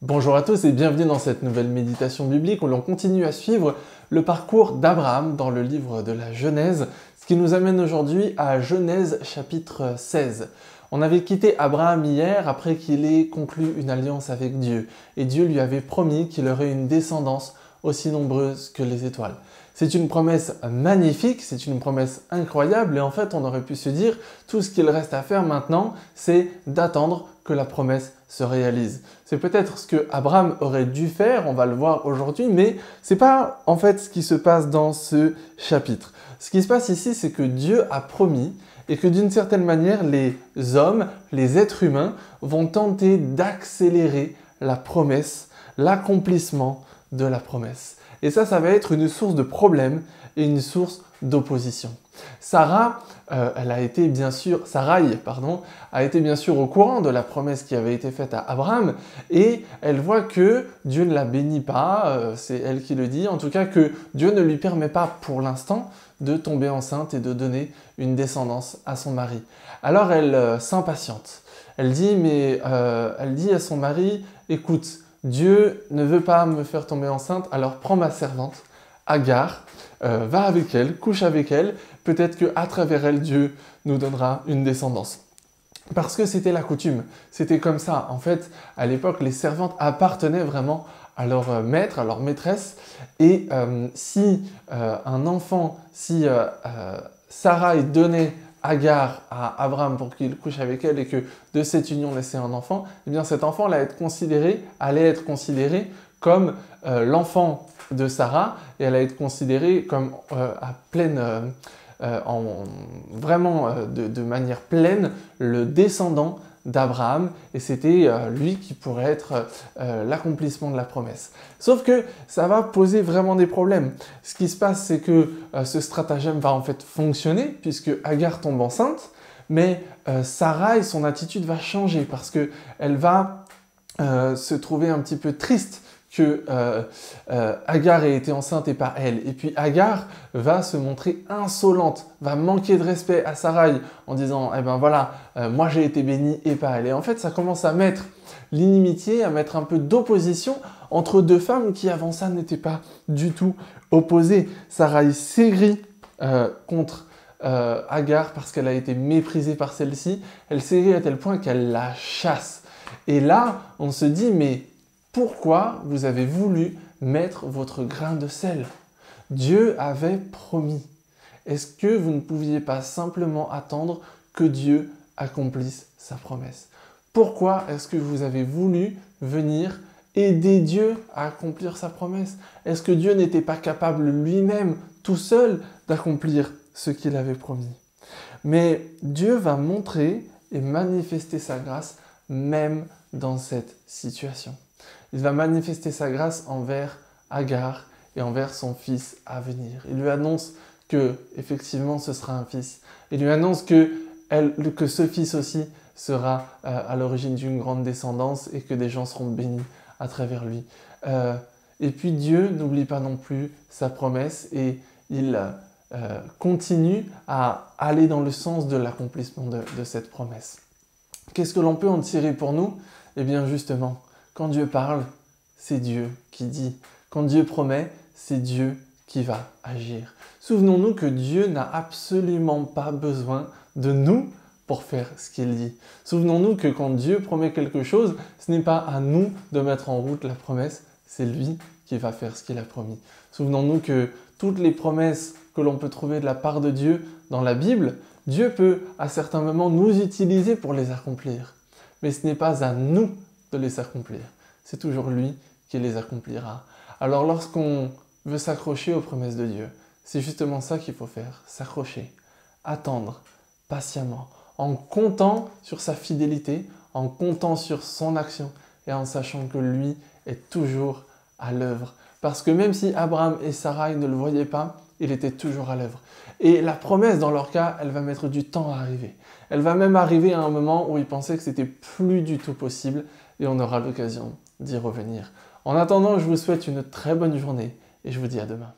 Bonjour à tous et bienvenue dans cette nouvelle méditation biblique où l'on continue à suivre le parcours d'Abraham dans le livre de la Genèse, ce qui nous amène aujourd'hui à Genèse chapitre 16. On avait quitté Abraham hier après qu'il ait conclu une alliance avec Dieu et Dieu lui avait promis qu'il aurait une descendance aussi nombreuse que les étoiles. C'est une promesse magnifique, c'est une promesse incroyable et en fait on aurait pu se dire tout ce qu'il reste à faire maintenant c'est d'attendre que la promesse se réalise. C'est peut-être ce que Abraham aurait dû faire, on va le voir aujourd'hui, mais c'est pas en fait ce qui se passe dans ce chapitre. Ce qui se passe ici, c'est que Dieu a promis et que d'une certaine manière, les hommes, les êtres humains vont tenter d'accélérer la promesse, l'accomplissement de la promesse. Et ça va être une source de problème et une source d'opposition. Sarai a été bien sûr au courant de la promesse qui avait été faite à Abraham et elle voit que Dieu ne la bénit pas, c'est elle qui le dit, en tout cas que Dieu ne lui permet pas pour l'instant de tomber enceinte et de donner une descendance à son mari. Alors elle s'impatiente. Elle dit à son mari, écoute, Dieu ne veut pas me faire tomber enceinte, alors prends ma servante, Agar, va avec elle, couche avec elle, peut-être qu'à travers elle, Dieu nous donnera une descendance. Parce que c'était la coutume, c'était comme ça. En fait, à l'époque, les servantes appartenaient vraiment à leur maître, à leur maîtresse, et si Sarai donnait Agar à Abraham pour qu'il couche avec elle et que de cette union naissait un enfant, eh bien cet enfant allait être considéré comme l'enfant de Sarah et elle allait être considérée comme de manière pleine le descendant d'Abraham et c'était lui qui pourrait être l'accomplissement de la promesse. Sauf que ça va poser vraiment des problèmes. Ce qui se passe, c'est que ce stratagème va en fait fonctionner puisque Agar tombe enceinte, mais Sarai, son attitude va changer parce qu'elle va se trouver un petit peu triste que Agar ait été enceinte et pas elle. Et puis Agar va se montrer insolente, va manquer de respect à Sarai en disant « Eh ben voilà, moi j'ai été bénie et pas elle ». Et en fait, ça commence à mettre l'inimitié, à mettre un peu d'opposition entre deux femmes qui avant ça n'étaient pas du tout opposées. Sarai s'aigrit contre Agar parce qu'elle a été méprisée par celle-ci. Elle s'aigrit à tel point qu'elle la chasse. Et là, on se dit « Mais pourquoi vous avez voulu mettre votre grain de sel? Dieu avait promis. Est-ce que vous ne pouviez pas simplement attendre que Dieu accomplisse sa promesse? Pourquoi est-ce que vous avez voulu venir aider Dieu à accomplir sa promesse? Est-ce que Dieu n'était pas capable lui-même, tout seul, d'accomplir ce qu'il avait promis? Mais Dieu va montrer et manifester sa grâce même dans cette situation. Il va manifester sa grâce envers Agar et envers son fils à venir. Il lui annonce que, effectivement, ce sera un fils. Il lui annonce que ce fils aussi sera à l'origine d'une grande descendance et que des gens seront bénis à travers lui. Et puis Dieu n'oublie pas non plus sa promesse et il continue à aller dans le sens de l'accomplissement de cette promesse. Qu'est-ce que l'on peut en tirer pour nous? Eh bien justement, quand Dieu parle, c'est Dieu qui dit. Quand Dieu promet, c'est Dieu qui va agir. Souvenons-nous que Dieu n'a absolument pas besoin de nous pour faire ce qu'il dit. Souvenons-nous que quand Dieu promet quelque chose, ce n'est pas à nous de mettre en route la promesse, c'est lui qui va faire ce qu'il a promis. Souvenons-nous que toutes les promesses que l'on peut trouver de la part de Dieu dans la Bible, Dieu peut à certains moments nous utiliser pour les accomplir. Mais ce n'est pas à nous de les accomplir. C'est toujours lui qui les accomplira. Alors lorsqu'on veut s'accrocher aux promesses de Dieu, c'est justement ça qu'il faut faire, s'accrocher, attendre patiemment, en comptant sur sa fidélité, en comptant sur son action et en sachant que lui est toujours à l'œuvre. Parce que même si Abraham et Sarai ne le voyaient pas, il était toujours à l'œuvre. Et la promesse, dans leur cas, elle va mettre du temps à arriver. Elle va même arriver à un moment où ils pensaient que c'était plus du tout possible et on aura l'occasion d'y revenir. En attendant, je vous souhaite une très bonne journée et je vous dis à demain.